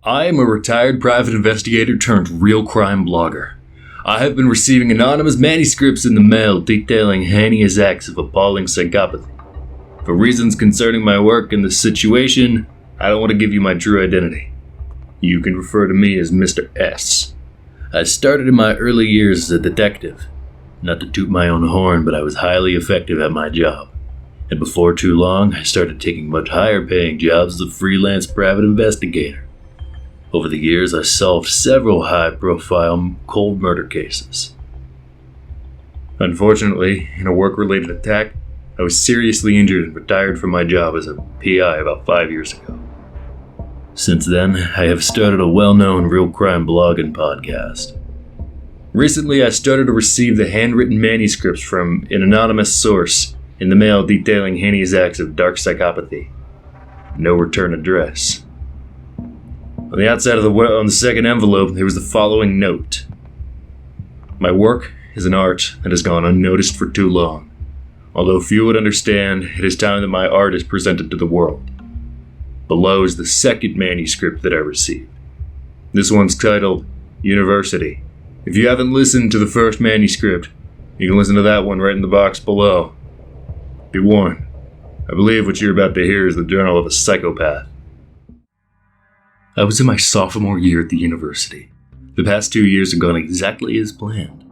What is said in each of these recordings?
I am a retired private investigator turned real crime blogger. I have been receiving anonymous manuscripts in the mail detailing heinous acts of appalling psychopathy. For reasons concerning my work in this situation, I don't want to give you my true identity. You can refer to me as Mr. S. I started in my early years as a detective. Not to toot my own horn, but I was highly effective at my job. And before too long, I started taking much higher paying jobs as a freelance private investigator. Over the years, I solved several high-profile cold murder cases. Unfortunately, in a work-related attack, I was seriously injured and retired from my job as a PI about 5 years ago. Since then, I have started a well-known real crime blog and podcast. Recently, I started to receive the handwritten manuscripts from an anonymous source in the mail detailing heinous acts of dark psychopathy. No return address. On the outside of on the second envelope, there was the following note. My work is an art that has gone unnoticed for too long. Although few would understand, it is time that my art is presented to the world. Below is the second manuscript that I received. This one's titled University. If you haven't listened to the first manuscript, you can listen to that one right in the box below. Be warned, I believe what you're about to hear is the journal of a psychopath. I was in my sophomore year at the university. The past 2 years had gone exactly as planned.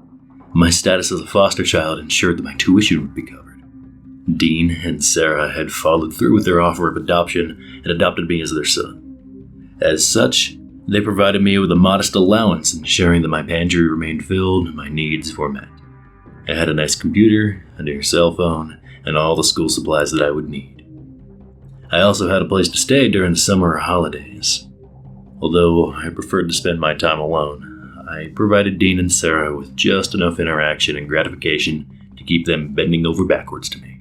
My status as a foster child ensured that my tuition would be covered. Dean and Sarah had followed through with their offer of adoption and adopted me as their son. As such, they provided me with a modest allowance, ensuring that my pantry remained filled and my needs were met. I had a nice computer, a new cell phone, and all the school supplies that I would need. I also had a place to stay during the summer holidays. Although I preferred to spend my time alone, I provided Dean and Sarah with just enough interaction and gratification to keep them bending over backwards to me.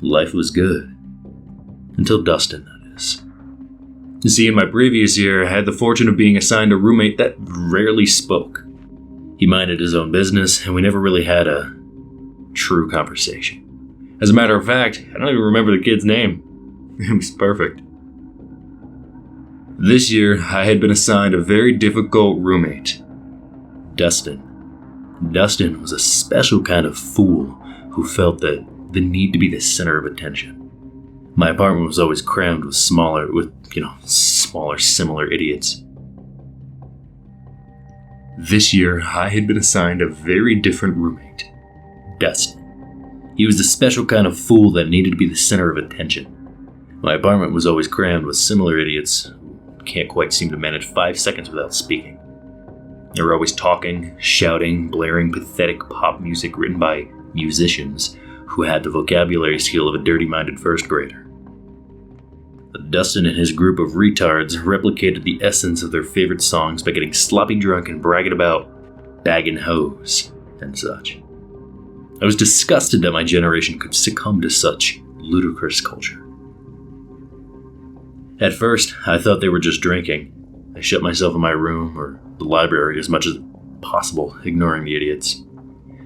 Life was good. Until Dustin, that is. You see, in my previous year, I had the fortune of being assigned a roommate that rarely spoke. He minded his own business, and we never really had a true conversation. As a matter of fact, I don't even remember the kid's name. It was perfect. This year, I had been assigned a very difficult roommate, Dustin. Dustin was a special kind of fool who felt the need to be the center of attention. My apartment was always crammed with smaller, similar idiots. This year, I had been assigned a very different roommate, Dustin. He was the special kind of fool that needed to be the center of attention. My apartment was always crammed with similar idiots can't quite seem to manage 5 seconds without speaking. They were always talking, shouting, blaring pathetic pop music written by musicians who had the vocabulary skill of a dirty-minded first grader. But Dustin and his group of retards replicated the essence of their favorite songs by getting sloppy drunk and bragging about bagging hoes and such. I was disgusted that my generation could succumb to such ludicrous culture. At first, I thought they were just drinking. I shut myself in my room or the library as much as possible, ignoring the idiots.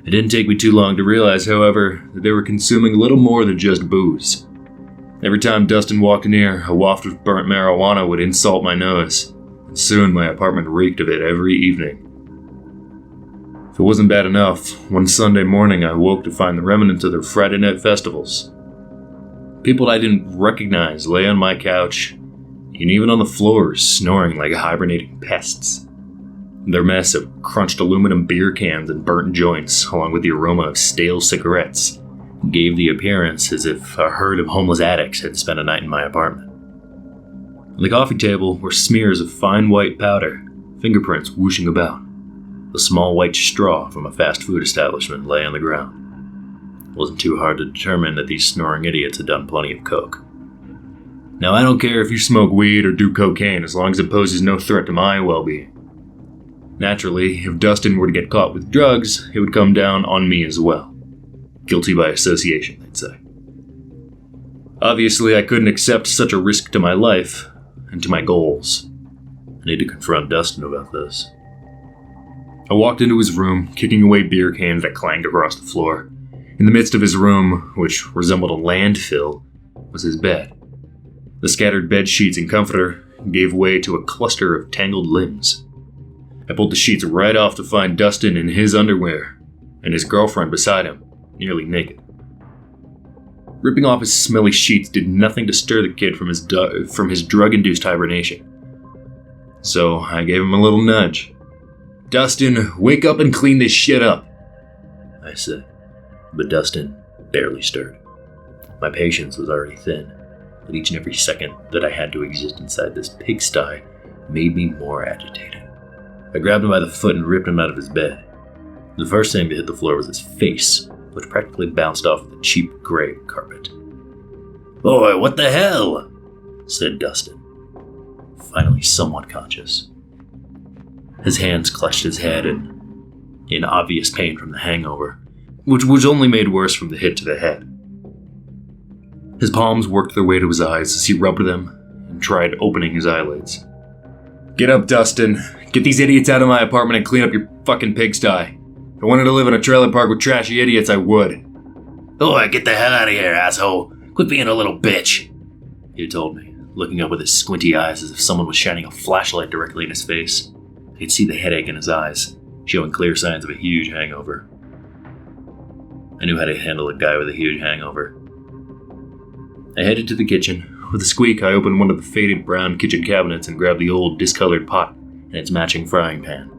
It didn't take me too long to realize, however, that they were consuming a little more than just booze. Every time Dustin walked near, a waft of burnt marijuana would insult my nose, and soon my apartment reeked of it every evening. If it wasn't bad enough, one Sunday morning I woke to find the remnants of their Friday night festivals. People I didn't recognize lay on my couch, and even on the floors, snoring like hibernating pests. Their mess of crunched aluminum beer cans and burnt joints, along with the aroma of stale cigarettes, gave the appearance as if a herd of homeless addicts had spent a night in my apartment. On the coffee table were smears of fine white powder, fingerprints whooshing about. A small white straw from a fast food establishment lay on the ground. It wasn't too hard to determine that these snoring idiots had done plenty of coke. Now, I don't care if you smoke weed or do cocaine as long as it poses no threat to my well-being. Naturally, if Dustin were to get caught with drugs, it would come down on me as well. Guilty by association, they'd say. Obviously, I couldn't accept such a risk to my life and to my goals. I need to confront Dustin about this. I walked into his room, kicking away beer cans that clanged across the floor. In the midst of his room, which resembled a landfill, was his bed. The scattered bed sheets and comforter, gave way to a cluster of tangled limbs. I pulled the sheets right off to find Dustin in his underwear and his girlfriend beside him, nearly naked. Ripping off his smelly sheets did nothing to stir the kid from his drug-induced hibernation. So I gave him a little nudge. "Dustin, wake up and clean this shit up," I said, but Dustin barely stirred. My patience was already thin, but each and every second that I had to exist inside this pigsty made me more agitated. I grabbed him by the foot and ripped him out of his bed. The first thing to hit the floor was his face, which practically bounced off the cheap gray carpet. "Boy, what the hell?" said Dustin, finally somewhat conscious. His hands clutched his head in obvious pain from the hangover, which was only made worse from the hit to the head. His palms worked their way to his eyes as he rubbed them and tried opening his eyelids. "Get up, Dustin. Get these idiots out of my apartment and clean up your fucking pigsty. If I wanted to live in a trailer park with trashy idiots, I would." "Oh, get the hell out of here, asshole. Quit being a little bitch," he told me, looking up with his squinty eyes as if someone was shining a flashlight directly in his face. I could see the headache in his eyes, showing clear signs of a huge hangover. I knew how to handle a guy with a huge hangover. I headed to the kitchen. With a squeak, I opened one of the faded brown kitchen cabinets and grabbed the old, discolored pot and its matching frying pan.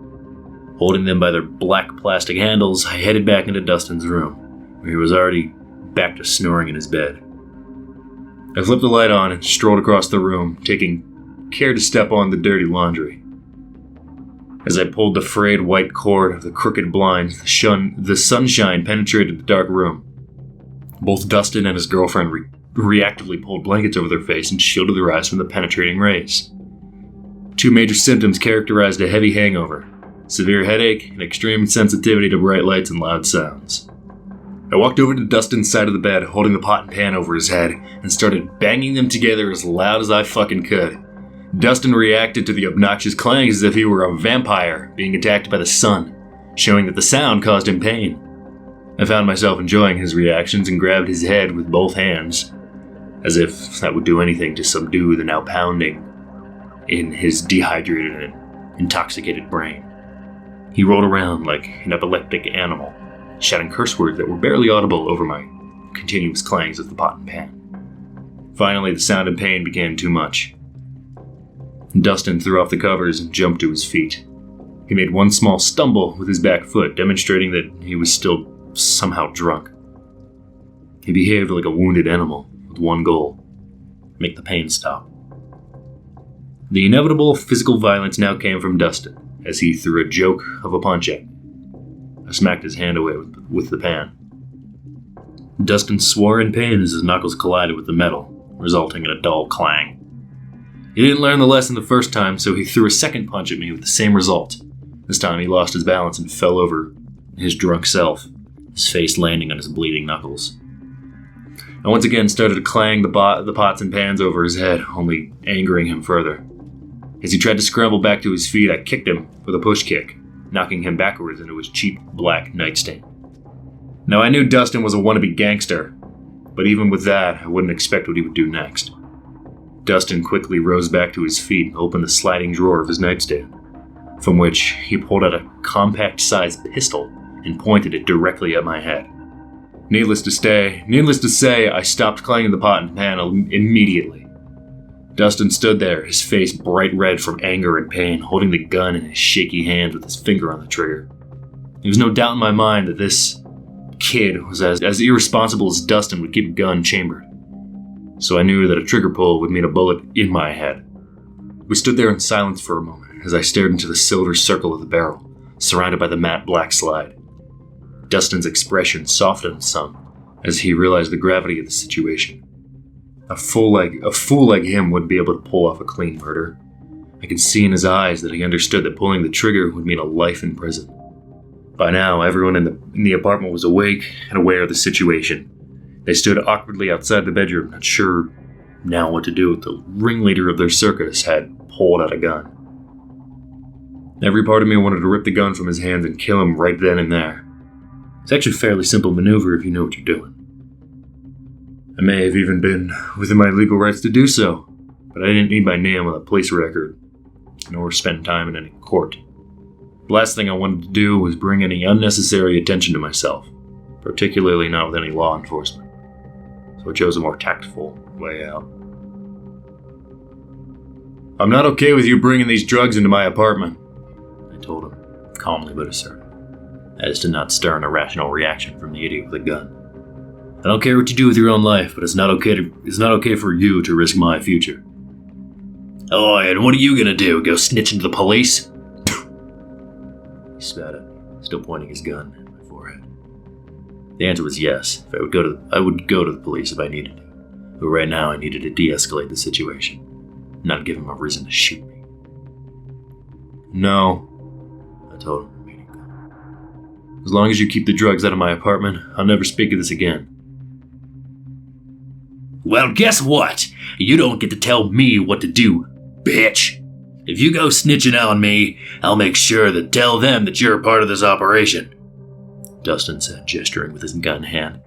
Holding them by their black plastic handles, I headed back into Dustin's room, where he was already back to snoring in his bed. I flipped the light on and strolled across the room, taking care to step on the dirty laundry. As I pulled the frayed white cord of the crooked blinds, the sunshine penetrated the dark room. Both Dustin and his girlfriend reactively pulled blankets over their face and shielded their eyes from the penetrating rays. Two major symptoms characterized a heavy hangover: severe headache and extreme sensitivity to bright lights and loud sounds. I walked over to Dustin's side of the bed, holding the pot and pan over his head, and started banging them together as loud as I fucking could. Dustin reacted to the obnoxious clangs as if he were a vampire being attacked by the sun, showing that the sound caused him pain. I found myself enjoying his reactions and grabbed his head with both hands, as if that would do anything to subdue the now pounding in his dehydrated and intoxicated brain. He rolled around like an epileptic animal, shouting curse words that were barely audible over my continuous clangs of the pot and pan. Finally, the sound and pain became too much. Dustin threw off the covers and jumped to his feet. He made one small stumble with his back foot, demonstrating that he was still somehow drunk. He behaved like a wounded animal, with one goal: make the pain stop. The inevitable physical violence now came from Dustin, as he threw a joke of a punch at me. I smacked his hand away with the pan. Dustin swore in pain as his knuckles collided with the metal, resulting in a dull clang. He didn't learn the lesson the first time, so he threw a second punch at me with the same result. This time he lost his balance and fell over his drunk self, his face landing on his bleeding knuckles. I once again started to clang the pots and pans over his head, only angering him further. As he tried to scramble back to his feet, I kicked him with a push kick, knocking him backwards into his cheap black nightstand. Now I knew Dustin was a wannabe gangster, but even with that, I wouldn't expect what he would do next. Dustin quickly rose back to his feet and opened the sliding drawer of his nightstand, from which he pulled out a compact-sized pistol and pointed it directly at my head. Needless to say, I stopped clanging the pot and pan immediately. Dustin stood there, his face bright red from anger and pain, holding the gun in his shaky hand with his finger on the trigger. There was no doubt in my mind that this kid was as irresponsible as Dustin would keep a gun chambered. So I knew that a trigger pull would mean a bullet in my head. We stood there in silence for a moment as I stared into the silver circle of the barrel, surrounded by the matte black slide. Dustin's expression softened some as he realized the gravity of the situation. A fool like him wouldn't be able to pull off a clean murder. I could see in his eyes that he understood that pulling the trigger would mean a life in prison. By now, everyone in the apartment was awake and aware of the situation. They stood awkwardly outside the bedroom, not sure now what to do. The ringleader of their circus had pulled out a gun. Every part of me wanted to rip the gun from his hands and kill him right then and there. It's actually a fairly simple maneuver if you know what you're doing. I may have even been within my legal rights to do so, but I didn't need my name on the police record, nor spend time in any court. The last thing I wanted to do was bring any unnecessary attention to myself, particularly not with any law enforcement. So I chose a more tactful way out. "I'm not okay with you bringing these drugs into my apartment," I told him, calmly but assertive, as to not stir an irrational reaction from the idiot with a gun. "I don't care what you do with your own life, but it's not okay for you to risk my future." "Oh, and what are you gonna do? Go snitch into the police?" He spat at me, still pointing his gun at my forehead. The answer was yes. I would go to the police if I needed to. But right now I needed to de-escalate the situation, not give him a reason to shoot me. "No," I told him, remaining calm. "As long as you keep the drugs out of my apartment, I'll never speak of this again." "Well, guess what? You don't get to tell me what to do, bitch. If you go snitching on me, I'll make sure to tell them that you're a part of this operation," Dustin said, gesturing with his gun hand.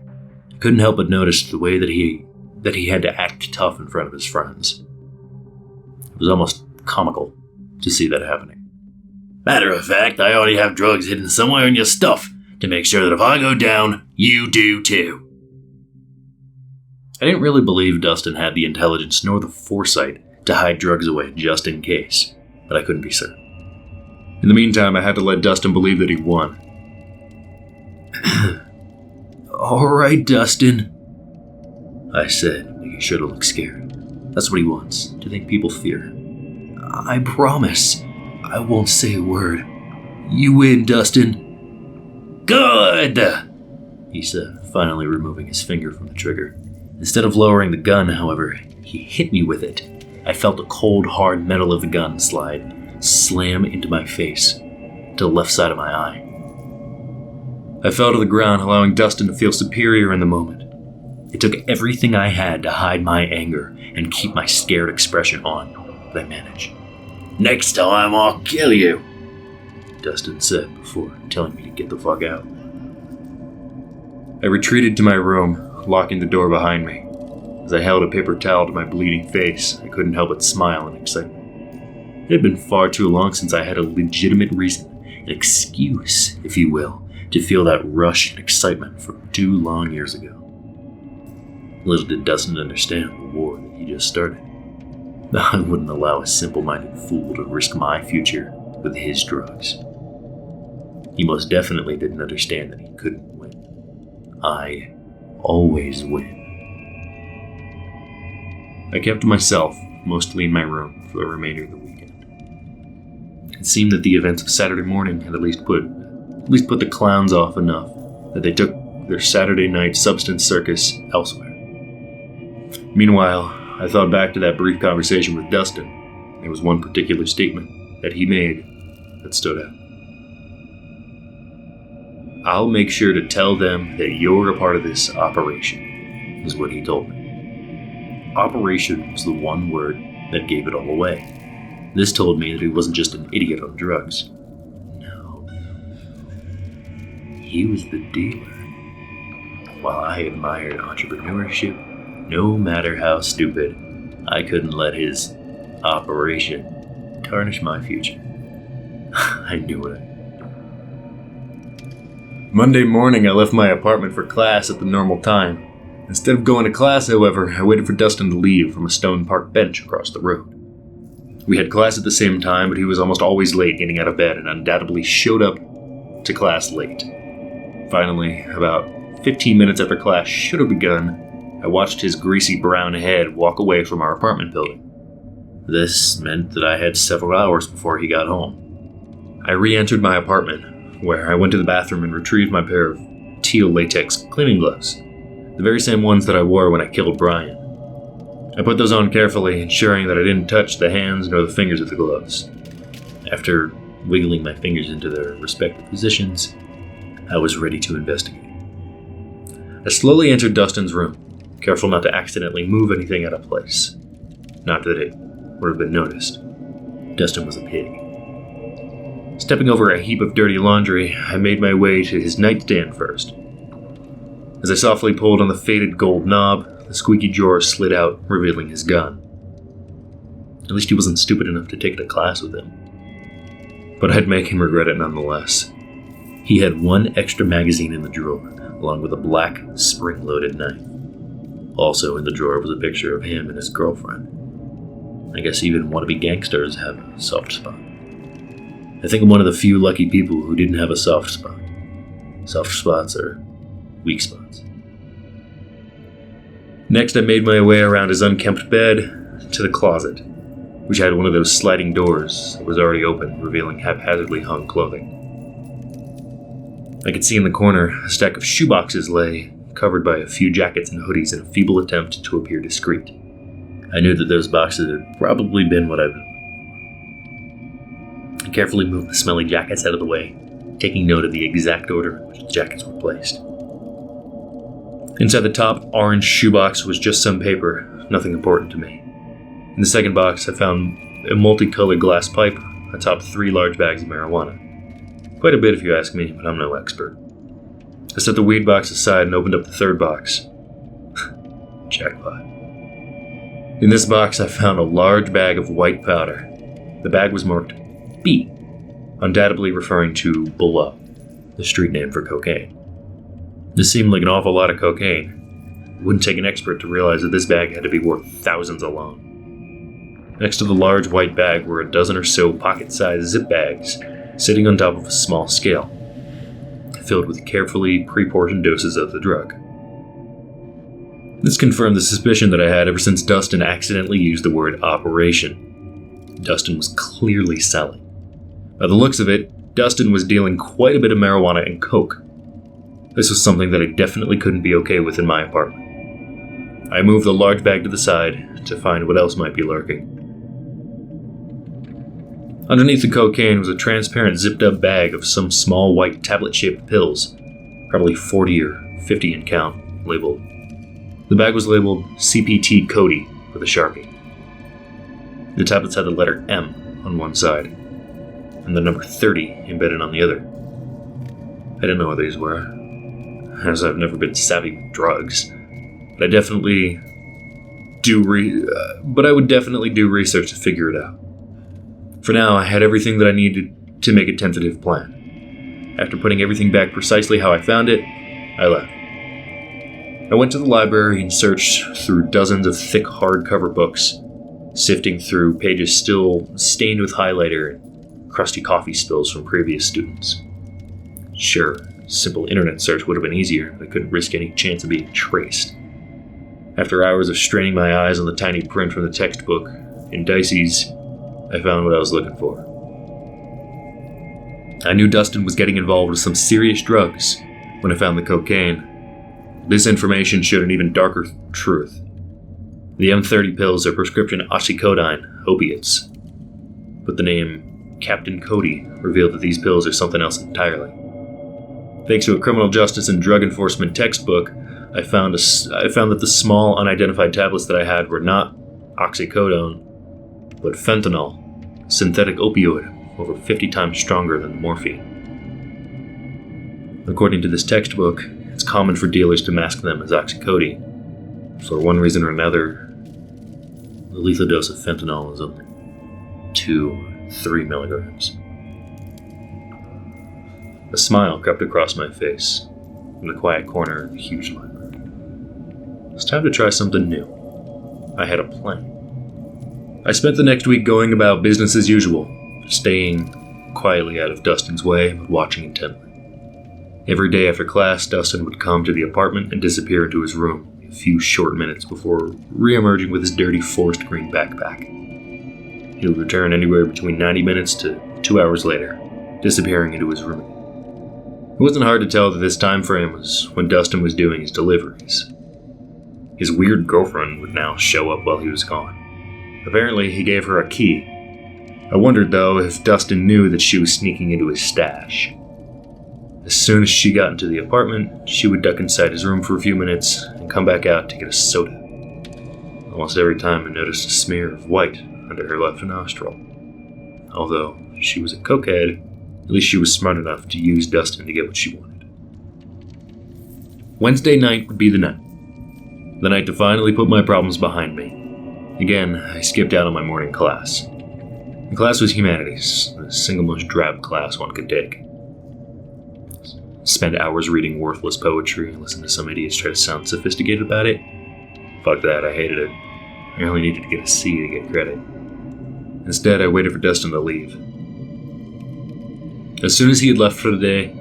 I couldn't help but notice the way that he had to act tough in front of his friends. It was almost comical to see that happening. "Matter of fact, I already have drugs hidden somewhere in your stuff to make sure that if I go down, you do too." I didn't really believe Dustin had the intelligence nor the foresight to hide drugs away just in case, but I couldn't be certain. In the meantime, I had to let Dustin believe that he won. "All right, Dustin," I said, making sure to look scared. That's what he wants, to think people fear him. "I promise, I won't say a word. You win, Dustin." "Good," he said, finally removing his finger from the trigger. Instead of lowering the gun, however, he hit me with it. I felt the cold, hard metal of the gun slam into my face, to the left side of my eye. I fell to the ground, allowing Dustin to feel superior in the moment. It took everything I had to hide my anger and keep my scared expression on, but I managed. "Next time I'll kill you," Dustin said before telling me to get the fuck out. I retreated to my room, locking the door behind me. As I held a paper towel to my bleeding face, I couldn't help but smile in excitement. It had been far too long since I had a legitimate reason, an excuse, if you will, to feel that rush and excitement from 2 long years ago. Little did Dustin understand the war that he just started. I wouldn't allow a simple-minded fool to risk my future with his drugs. He most definitely didn't understand that he couldn't win. I always win. I kept to myself, mostly in my room, for the remainder of the weekend. It seemed that the events of Saturday morning had at least put the clowns off enough that they took their Saturday night substance circus elsewhere. Meanwhile, I thought back to that brief conversation with Dustin. There was one particular statement that he made that stood out. "I'll make sure to tell them that you're a part of this operation," is what he told me. Operation was the one word that gave it all away. This told me that he wasn't just an idiot on drugs. No. He was the dealer. While I admired entrepreneurship, no matter how stupid, I couldn't let his operation tarnish my future. I knew it. Monday morning, I left my apartment for class at the normal time. Instead of going to class, however, I waited for Dustin to leave from a stone park bench across the road. We had class at the same time, but he was almost always late getting out of bed and undoubtedly showed up to class late. Finally, about 15 minutes after class should have begun, I watched his greasy brown head walk away from our apartment building. This meant that I had several hours before he got home. I re-entered my apartment, where I went to the bathroom and retrieved my pair of teal latex cleaning gloves. The very same ones that I wore when I killed Brian. I put those on carefully, ensuring that I didn't touch the hands nor the fingers of the gloves. After wiggling my fingers into their respective positions, I was ready to investigate. I slowly entered Dustin's room, careful not to accidentally move anything out of place. Not that it would have been noticed. Dustin was a pig. Stepping over a heap of dirty laundry, I made my way to his nightstand first. As I softly pulled on the faded gold knob, the squeaky drawer slid out, revealing his gun. At least he wasn't stupid enough to take it to class with him. But I'd make him regret it nonetheless. He had one extra magazine in the drawer, along with a black, spring-loaded knife. Also in the drawer was a picture of him and his girlfriend. I guess even wannabe gangsters have a soft spot. I think I'm one of the few lucky people who didn't have a soft spot. Soft spots are weak spots. Next, I made my way around his unkempt bed to the closet, which had one of those sliding doors that was already open, revealing haphazardly hung clothing. I could see in the corner a stack of shoeboxes lay, covered by a few jackets and hoodies in a feeble attempt to appear discreet. I knew that those boxes had probably been what I've been looking for. I carefully moved the smelly jackets out of the way, taking note of the exact order in which the jackets were placed. Inside the top orange shoebox was just some paper, nothing important to me. In the second box, I found a multicolored glass pipe atop 3 large bags of marijuana. Quite a bit if you ask me, but I'm no expert. I set the weed box aside and opened up the third box. Jackpot. In this box, I found a large bag of white powder. The bag was marked B, undoubtedly referring to below, the street name for cocaine. This seemed like an awful lot of cocaine. It wouldn't take an expert to realize that this bag had to be worth thousands alone. Next to the large white bag were a dozen or so pocket-sized zip bags, sitting on top of a small scale, filled with carefully pre-portioned doses of the drug. This confirmed the suspicion that I had ever since Dustin accidentally used the word operation. Dustin was clearly selling. By the looks of it, Dustin was dealing quite a bit of marijuana and coke. This was something that I definitely couldn't be okay with in my apartment. I moved the large bag to the side to find what else might be lurking. Underneath the cocaine was a transparent zipped-up bag of some small white tablet-shaped pills, probably 40 or 50 in count, labeled. The bag was labeled CPT Cody with a Sharpie. The tablets had the letter M on one side, and the number 30 embedded on the other. I didn't know what these were, as I've never been savvy with drugs, but I would definitely do research to figure it out. For now, I had everything that I needed to make a tentative plan. After putting everything back precisely how I found it, I left. I went to the library and searched through dozens of thick hardcover books, sifting through pages still stained with highlighter and crusty coffee spills from previous students. Sure, a simple internet search would have been easier, but I couldn't risk any chance of being traced. After hours of straining my eyes on the tiny print from the textbook, indices, I found what I was looking for. I knew Dustin was getting involved with some serious drugs when I found the cocaine. This information showed an even darker truth. The M30 pills are prescription oxycodone opiates, but the name Captain Cody revealed that these pills are something else entirely. Thanks to a criminal justice and drug enforcement textbook, I found that the small unidentified tablets that I had were not oxycodone, but fentanyl, a synthetic opioid over 50 times stronger than morphine. According to this textbook, it's common for dealers to mask them as oxycodone. For one reason or another, the lethal dose of fentanyl is only 2-3 milligrams. A smile crept across my face from the quiet corner of the huge library. It's time to try something new. I had a plan. I spent the next week going about business as usual, staying quietly out of Dustin's way, but watching intently. Every day after class, Dustin would come to the apartment and disappear into his room a few short minutes before re-emerging with his dirty forest green backpack. He would return anywhere between 90 minutes to 2 hours later, disappearing into his room. It wasn't hard to tell that this time frame was when Dustin was doing his deliveries. His weird girlfriend would now show up while he was gone. Apparently, he gave her a key. I wondered, though, if Dustin knew that she was sneaking into his stash. As soon as she got into the apartment, she would duck inside his room for a few minutes and come back out to get a soda. Almost every time I noticed a smear of white under her left nostril. Although she was a cokehead, at least she was smart enough to use Dustin to get what she wanted. Wednesday night would be the night. The night to finally put my problems behind me. Again, I skipped out on my morning class. The class was humanities, the single most drab class one could take. Spend hours reading worthless poetry and listen to some idiots try to sound sophisticated about it. Fuck that, I hated it. I only needed to get a C to get credit. Instead, I waited for Dustin to leave. As soon as he had left for the day,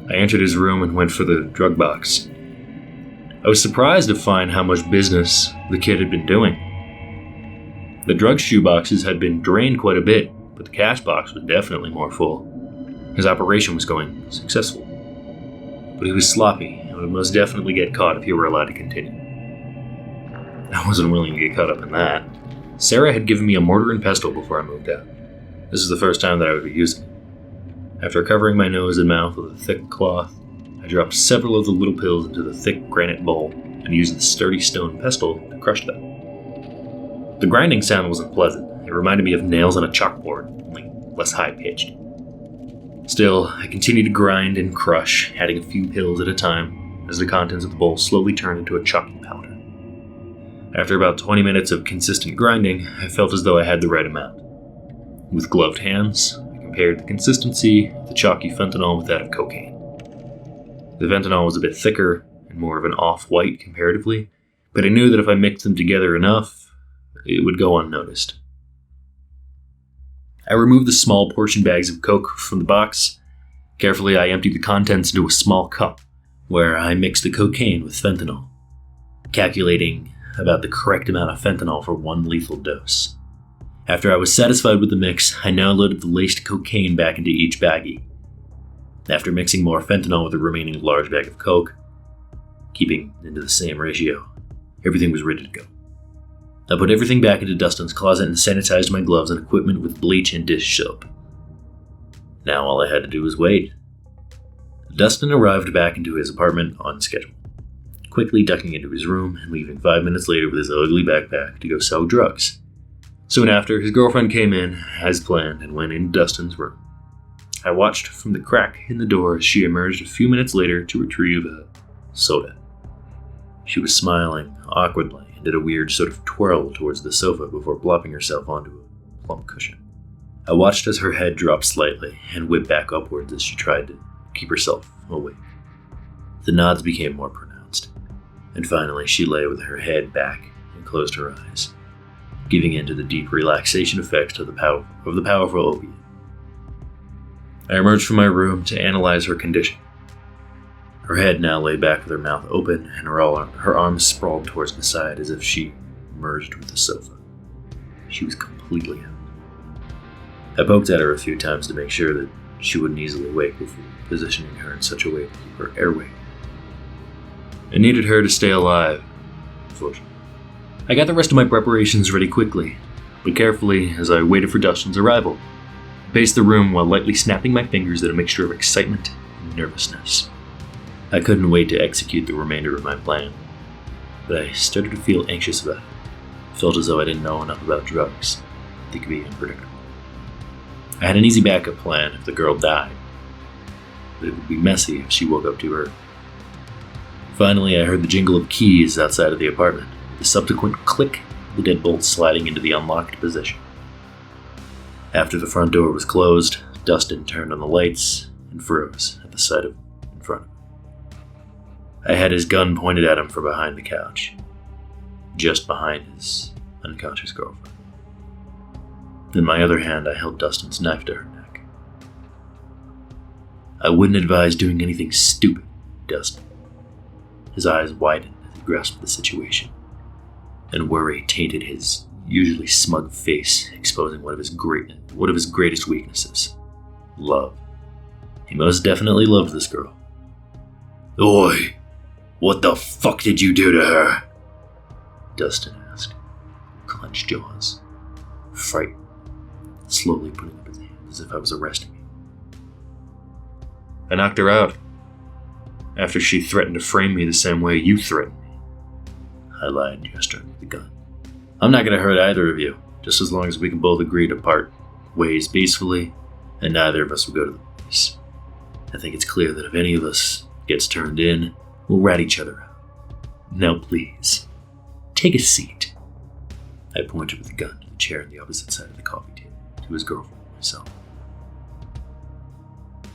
I entered his room and went for the drug box. I was surprised to find how much business the kid had been doing. The drug shoe boxes had been drained quite a bit, but the cash box was definitely more full. His operation was going successful. But he was sloppy and would most definitely get caught if he were allowed to continue. I wasn't willing to get caught up in that. Sarah had given me a mortar and pestle before I moved out. This is the first time that I would be using it. After covering my nose and mouth with a thick cloth, I dropped several of the little pills into the thick granite bowl and used the sturdy stone pestle to crush them. The grinding sound wasn't pleasant. It reminded me of nails on a chalkboard, only less high-pitched. Still, I continued to grind and crush, adding a few pills at a time, as the contents of the bowl slowly turned into a chalky powder. After about 20 minutes of consistent grinding, I felt as though I had the right amount. With gloved hands, I compared the consistency of the chalky fentanyl with that of cocaine. The fentanyl was a bit thicker and more of an off-white comparatively, but I knew that if I mixed them together enough, it would go unnoticed. I removed the small portion bags of coke from the box. Carefully, I emptied the contents into a small cup, where I mixed the cocaine with fentanyl, calculating about the correct amount of fentanyl for one lethal dose. After I was satisfied with the mix, I now loaded the laced cocaine back into each baggie. After mixing more fentanyl with the remaining large bag of coke, keeping into the same ratio, everything was ready to go. I put everything back into Dustin's closet and sanitized my gloves and equipment with bleach and dish soap. Now all I had to do was wait. Dustin arrived back into his apartment on schedule, quickly ducking into his room and leaving 5 minutes later with his ugly backpack to go sell drugs. Soon after, his girlfriend came in, as planned, and went into Dustin's room. I watched from the crack in the door as she emerged a few minutes later to retrieve a soda. She was smiling awkwardly and did a weird sort of twirl towards the sofa before plopping herself onto a plump cushion. I watched as her head dropped slightly and whipped back upwards as she tried to keep herself awake. The nods became more pronounced, and finally she lay with her head back and closed her eyes, giving in to the deep relaxation effects of the powerful opiate. I emerged from my room to analyze her condition. Her head now lay back with her mouth open and her arms sprawled towards the side as if she merged with the sofa. She was completely out. I poked at her a few times to make sure that she wouldn't easily wake before positioning her in such a way to keep her airway. I needed her to stay alive, unfortunately. I got the rest of my preparations ready quickly, but carefully as I waited for Dustin's arrival. I paced the room while lightly snapping my fingers at a mixture of excitement and nervousness. I couldn't wait to execute the remainder of my plan, but I started to feel anxious about it. I felt as though I didn't know enough about drugs. They could be unpredictable. I had an easy backup plan if the girl died, but it would be messy if she woke up too early. Finally, I heard the jingle of keys outside of the apartment, the subsequent click of the deadbolt sliding into the unlocked position. After the front door was closed, Dustin turned on the lights and froze at the sight of in front of him. I had his gun pointed at him from behind the couch, just behind his unconscious girlfriend. In my other hand, I held Dustin's knife to her neck. I wouldn't advise doing anything stupid, Dustin. His eyes widened as he grasped the situation, and worry tainted his usually smug face, exposing one of his greatest weaknesses: love. He most definitely loved this girl. Oi! What the fuck did you do to her? Dustin asked, clenched jaws, frightened, slowly putting up his hand as if I was arresting him. I knocked her out, after she threatened to frame me the same way you threatened me. I lied, gesturing with the gun. I'm not going to hurt either of you, just as long as we can both agree to part ways peacefully, and neither of us will go to the police. I think it's clear that if any of us gets turned in, we'll rat each other out. Now please, take a seat. I pointed with the gun to the chair on the opposite side of the coffee table, to his girlfriend and myself.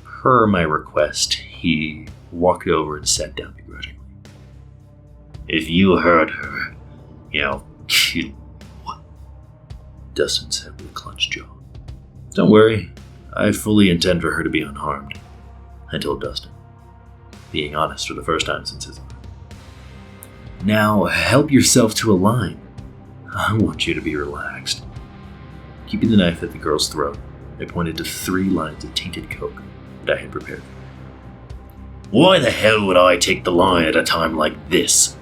Per my request, he walked over and sat down begrudgingly. If you hurt her, I'll kill you. Dustin said with a clenched jaw. Don't worry, I fully intend for her to be unharmed, I told Dustin, being honest for the first time since his life. Now, help yourself to a line. I want you to be relaxed. Keeping the knife at the girl's throat, I pointed to 3 lines of tainted coke that I had prepared. Why the hell would I take the line at a time like this?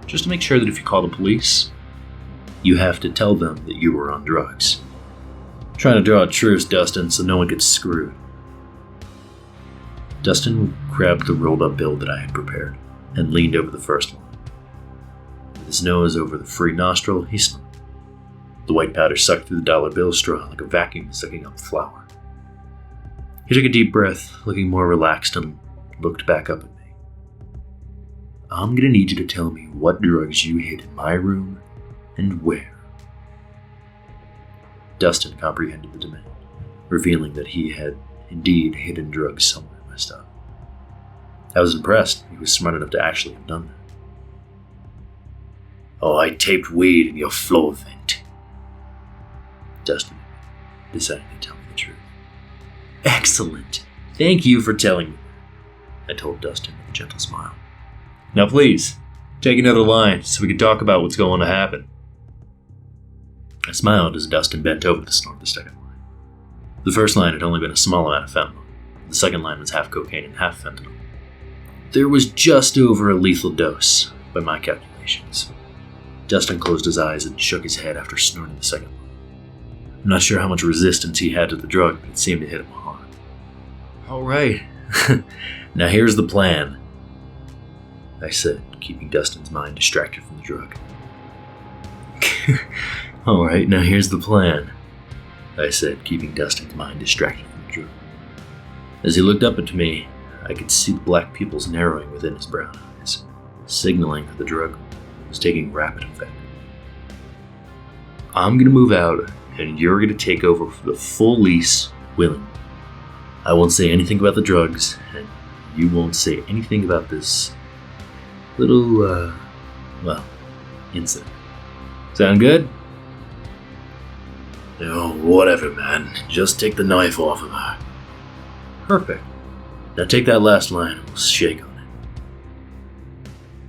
Just to make sure that if you call the police, you have to tell them that you were on drugs. I'm trying to draw a truce, Dustin, so no one gets screwed. Dustin grabbed the rolled up bill that I had prepared and leaned over the first line. With his nose over the free nostril, he snorted. The white powder sucked through the dollar bill straw like a vacuum sucking up flour. He took a deep breath, looking more relaxed, and looked back up at me. I'm gonna need you to tell me what drugs you hid in my room and where. Dustin comprehended the demand, revealing that he had indeed hidden drugs somewhere in my stuff. I was impressed he was smart enough to actually have done that. Oh, I taped weed in your floor vent. Dustin decided to tell me the truth. Excellent. Thank you for telling me, I told Dustin with a gentle smile. Now please, take another line so we can talk about what's going to happen. I smiled as Dustin bent over to snort the second line. The first line had only been a small amount of fentanyl. The second line was half cocaine and half fentanyl. There was just over a lethal dose, by my calculations. Dustin closed his eyes and shook his head after snorting the second line. I'm not sure how much resistance he had to the drug, but it seemed to hit him hard. All right. Now here's the plan, I said, keeping Dustin's mind distracted from the drug. All right, now here's the plan, I said, keeping Dustin's mind distracted from the drug. As he looked up at me, I could see the black pupils narrowing within his brown eyes, signaling that the drug was taking rapid effect. I'm gonna move out, and you're gonna take over for the full lease willingly. I won't say anything about the drugs, and you won't say anything about this little, incident. Sound good? Oh, whatever, man. Just take the knife off of her. Perfect. Now take that last line and we'll shake on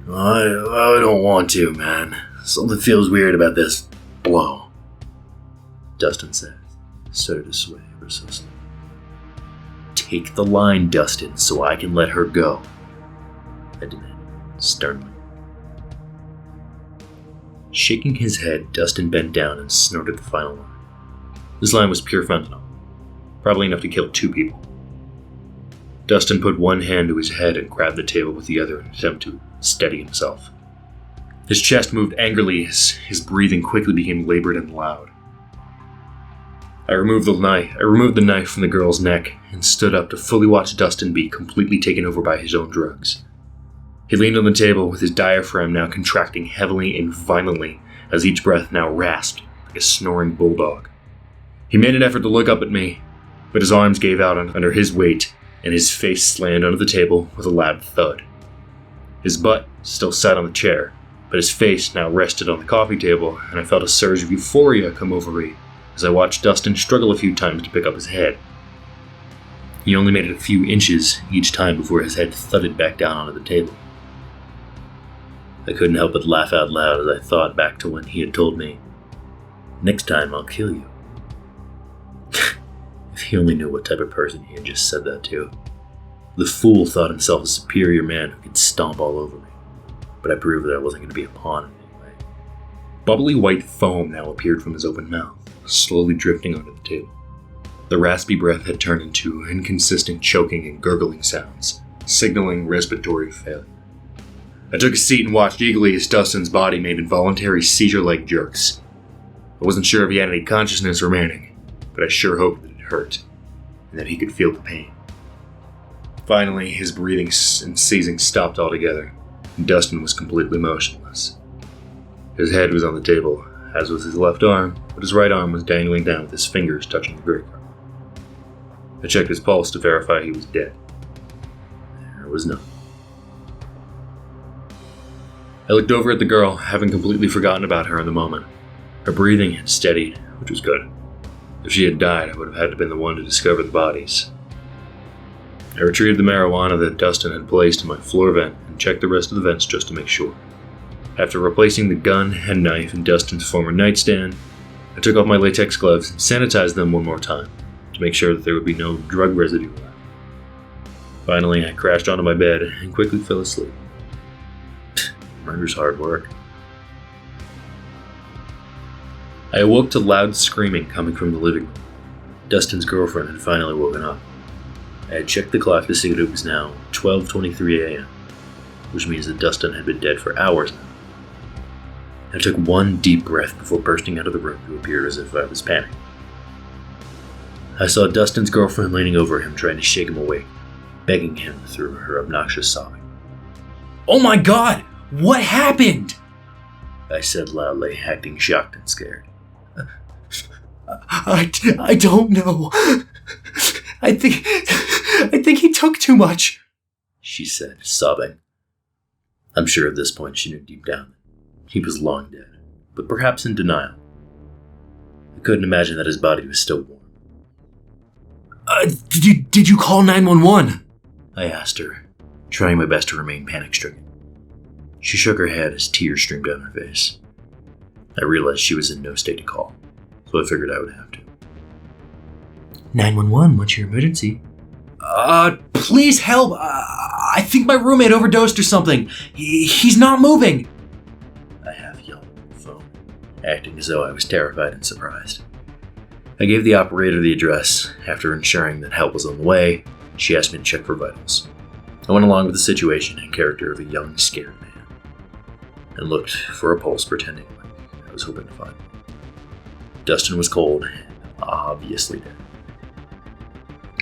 it. I don't want to, man. Something feels weird about this blow, Dustin said, started to sway ever so slowly. Take the line, Dustin, so I can let her go, I demanded, sternly. Shaking his head, Dustin bent down and snorted the final line. This line was pure fentanyl, probably enough to kill 2 people. Dustin put one hand to his head and grabbed the table with the other in an attempt to steady himself. His chest moved angrily as his breathing quickly became labored and loud. I removed the knife from the girl's neck and stood up to fully watch Dustin be completely taken over by his own drugs. He leaned on the table with his diaphragm now contracting heavily and violently as each breath now rasped like a snoring bulldog. He made an effort to look up at me, but his arms gave out under his weight and his face slammed under the table with a loud thud. His butt still sat on the chair, but his face now rested on the coffee table, and I felt a surge of euphoria come over me as I watched Dustin struggle a few times to pick up his head. He only made it a few inches each time before his head thudded back down onto the table. I couldn't help but laugh out loud as I thought back to when he had told me, "Next time I'll kill you." If he only knew what type of person he had just said that to. The fool thought himself a superior man who could stomp all over me, but I proved that I wasn't going to be a pawn in any way. Bubbly white foam now appeared from his open mouth, slowly drifting onto the table. The raspy breath had turned into inconsistent choking and gurgling sounds, signaling respiratory failure. I took a seat and watched eagerly as Dustin's body made involuntary seizure-like jerks. I wasn't sure if he had any consciousness remaining, but I sure hoped that it hurt, and that he could feel the pain. Finally, his breathing and seizing stopped altogether, and Dustin was completely motionless. His head was on the table, as was his left arm, but his right arm was dangling down with his fingers touching the grate carpet. I checked his pulse to verify he was dead. There was none. I looked over at the girl, having completely forgotten about her in the moment. Her breathing had steadied, which was good. If she had died, I would have had to have been the one to discover the bodies. I retrieved the marijuana that Dustin had placed in my floor vent and checked the rest of the vents just to make sure. After replacing the gun and knife in Dustin's former nightstand, I took off my latex gloves and sanitized them one more time to make sure that there would be no drug residue left. Finally, I crashed onto my bed and quickly fell asleep. Murder's hard work. I awoke to loud screaming coming from the living room. Dustin's girlfriend had finally woken up. I had checked the clock to see that it was now 12:23 a.m., which means that Dustin had been dead for hours now. I took one deep breath before bursting out of the room to appear as if I was panicking. I saw Dustin's girlfriend leaning over him trying to shake him awake, begging him through her obnoxious sobbing. "Oh my God! What happened?" I said loudly, acting shocked and scared. I don't know. I think he took too much," she said, sobbing. I'm sure at this point she knew deep down that he was long dead, but perhaps in denial. I couldn't imagine that his body was still warm. Did you call 911? I asked her, trying my best to remain panic-stricken. She shook her head as tears streamed down her face. I realized she was in no state to call, so I figured I would have to. 911, what's your emergency? Please help! I think my roommate overdosed or something. He's not moving! I half yelled on the phone, acting as though I was terrified and surprised. I gave the operator the address. After ensuring that help was on the way, she asked me to check for vitals. I went along with the situation in character of a young, scared man, and looked for a pulse, pretending like I was hoping to find one. Dustin was cold, obviously dead.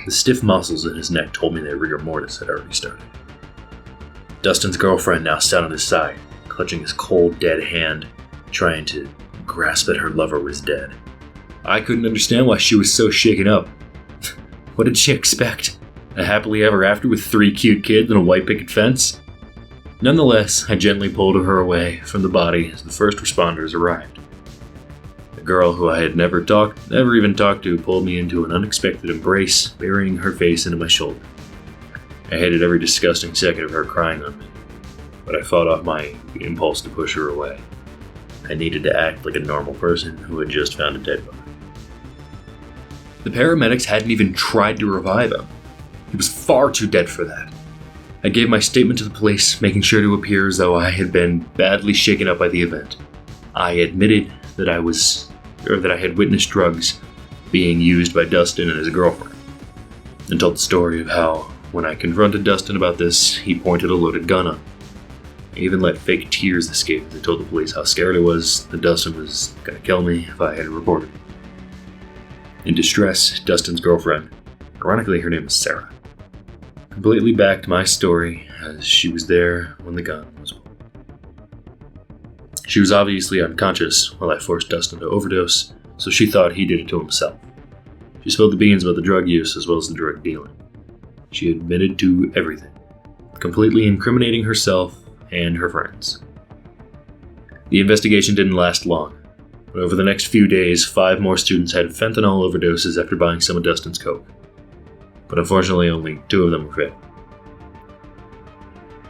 The stiff muscles in his neck told me that rigor mortis had already started. Dustin's girlfriend now sat on his side, clutching his cold, dead hand, trying to grasp that her lover was dead. I couldn't understand why she was so shaken up. What did she expect? A happily ever after with 3 cute kids and a white picket fence? Nonetheless, I gently pulled her away from the body as the first responders arrived. The girl who I had never even talked to pulled me into an unexpected embrace, burying her face into my shoulder. I hated every disgusting second of her crying on me, but I fought off my impulse to push her away. I needed to act like a normal person who had just found a dead body. The paramedics hadn't even tried to revive him. He was far too dead for that. I gave my statement to the police, making sure to appear as though I had been badly shaken up by the event. I admitted that I had witnessed drugs being used by Dustin and his girlfriend, and told the story of how, when I confronted Dustin about this, he pointed a loaded gun on me. I even let fake tears escape as I told the police how scared I was that Dustin was gonna kill me if I had reported him. In distress, Dustin's girlfriend, ironically her name was Sarah, completely backed my story as she was there when the gun was pulled. She was obviously unconscious while I forced Dustin to overdose, so she thought he did it to himself. She spilled the beans about the drug use as well as the drug dealing. She admitted to everything, completely incriminating herself and her friends. The investigation didn't last long, but over the next few days, 5 more students had fentanyl overdoses after buying some of Dustin's coke. But unfortunately, only 2 of them were fatal.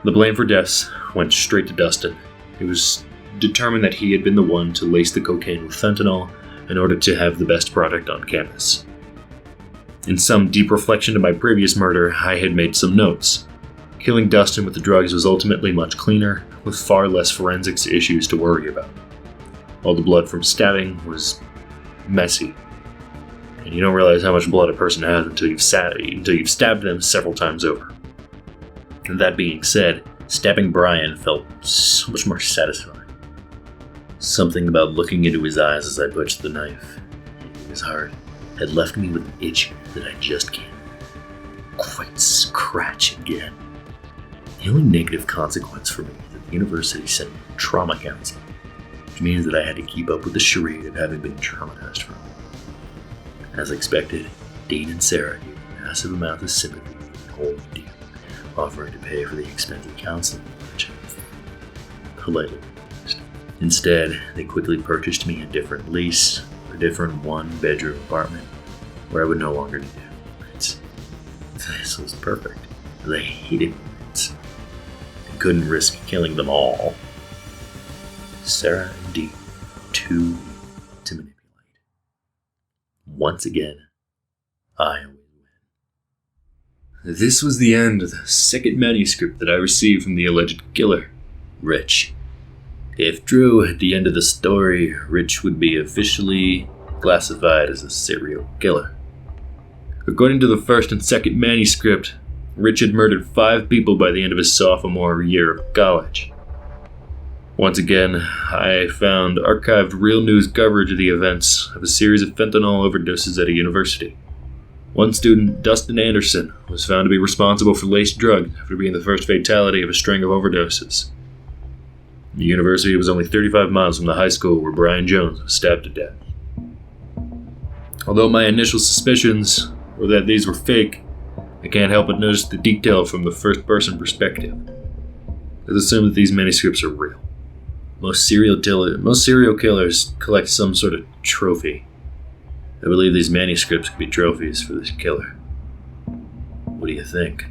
The blame for deaths went straight to Dustin. It was determined that he had been the one to lace the cocaine with fentanyl in order to have the best product on campus. In some deep reflection to my previous murder, I had made some notes. Killing Dustin with the drugs was ultimately much cleaner, with far less forensics issues to worry about. All the blood from stabbing was messy, and you don't realize how much blood a person has until you've stabbed them several times over. And that being said, stabbing Brian felt so much more satisfying. Something about looking into his eyes as I butched the knife in his heart had left me with an itch that I just can't quite scratch again. The only negative consequence for me is that the university sent me to trauma counseling. which means that I had to keep up with the charade of having been traumatized from it. As expected, Dean and Sarah gave a massive amount of sympathy for the whole deal, offering to pay for the expensive counseling, which I politely refused. Instead, they quickly purchased me a different lease, a different one-bedroom apartment, where I would no longer need roommates. This was perfect. They hated roommates. I couldn't risk killing them all. Sarah and Dean were too easy to manipulate. Once again, I always win. This was the end of the second manuscript that I received from the alleged killer, Rich. If true, at the end of the story, Rich would be officially classified as a serial killer. According to the first and second manuscript, Rich had murdered 5 people by the end of his sophomore year of college. Once again, I found archived real news coverage of the events of a series of fentanyl overdoses at a university. One student, Dustin Anderson, was found to be responsible for laced drugs after being the first fatality of a string of overdoses. The university was only 35 miles from the high school where Brian Jones was stabbed to death. Although my initial suspicions were that these were fake, I can't help but notice the detail from the first-person perspective. Let's assume that these manuscripts are real. Most serial killers collect some sort of trophy. I believe these manuscripts could be trophies for this killer. What do you think?